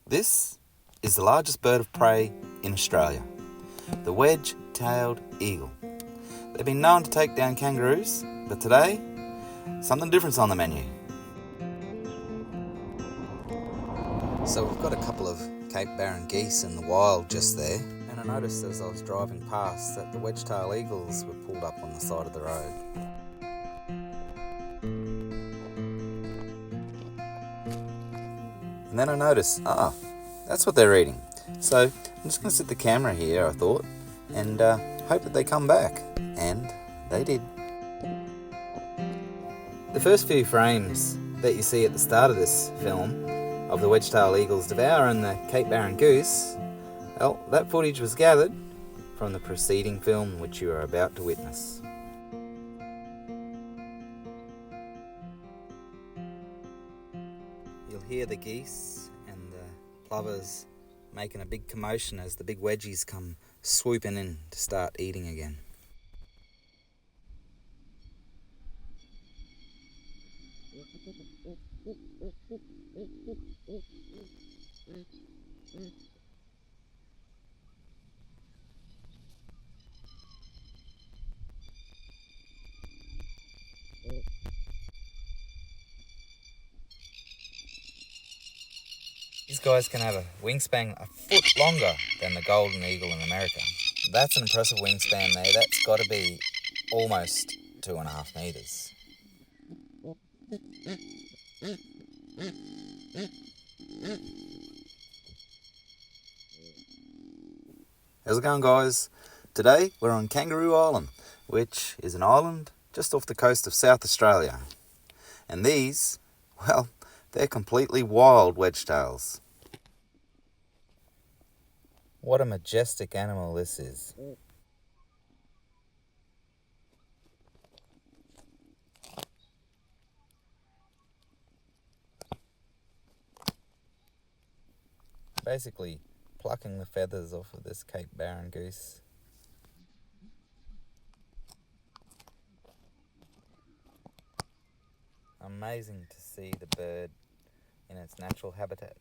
This is the largest bird of prey in Australia, the wedge-tailed eagle. They've been known to take down kangaroos, but today, something different's on the menu. So we've got a couple of Cape Barren geese in the wild just there, and I noticed as I was driving past that the wedge-tailed eagles were pulled up on the side of the road. And then I noticed, that's what they're eating. So I'm just going to set the camera here, I thought, and hope that they come back. And they did. The first few frames that you see at the start of this film of the wedge-tailed eagles devouring the Cape Barren goose, well, that footage was gathered from the preceding film which you are about to witness. You'll hear the geese and the plovers making a big commotion as the big wedgies come swooping in to start eating again. These guys can have a wingspan a foot longer than the golden eagle in America. That's an impressive wingspan there. That's got to be almost 2.5 meters. How's it going, guys? Today we're on Kangaroo Island, which is an island just off the coast of South Australia. And these, well, they're completely wild wedge-tails. What a majestic animal this is. Basically plucking the feathers off of this Cape Barren goose. Amazing to see the bird in its natural habitat.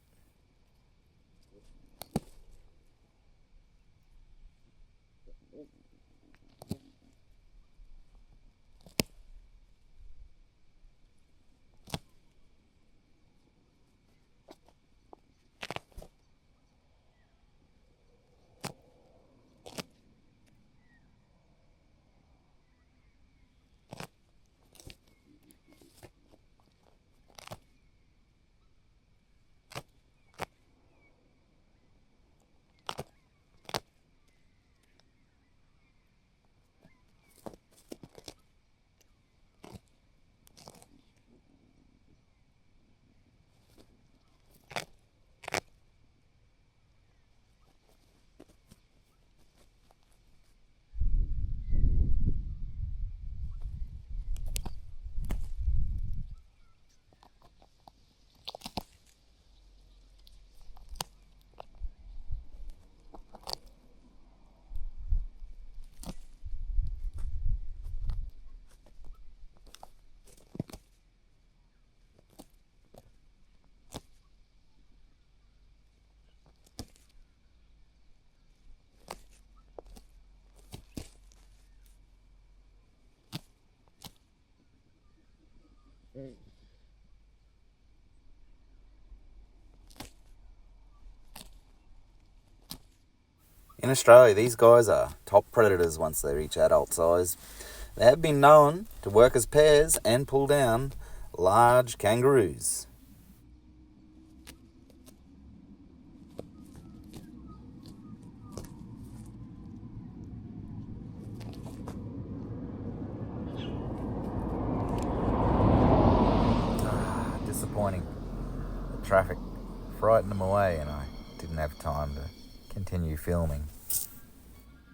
In Australia, these guys are top predators once they reach adult size. They have been known to work as pairs and pull down large kangaroos. Disappointing. The traffic frightened them away and I didn't have time to continue filming.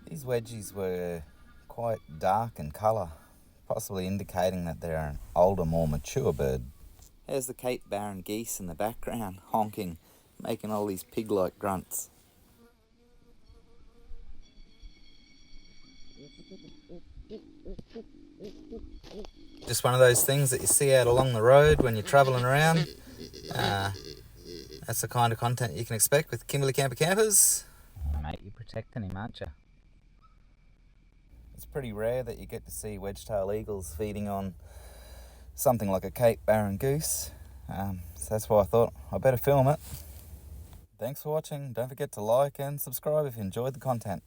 These wedgies were quite dark in colour, possibly indicating that they're an older, more mature bird. There's the Cape Barren geese in the background, honking, making all these pig-like grunts. Just one of those things that you see out along the road when you're travelling around. That's the kind of content you can expect with Kimberley Camper Campers. Oh, mate, you're protecting him, aren't you? It's pretty rare that you get to see wedge-tail eagles feeding on something like a Cape Barren goose. So that's why I thought I better film it. Thanks for watching. Don't forget to like and subscribe if you enjoyed the content.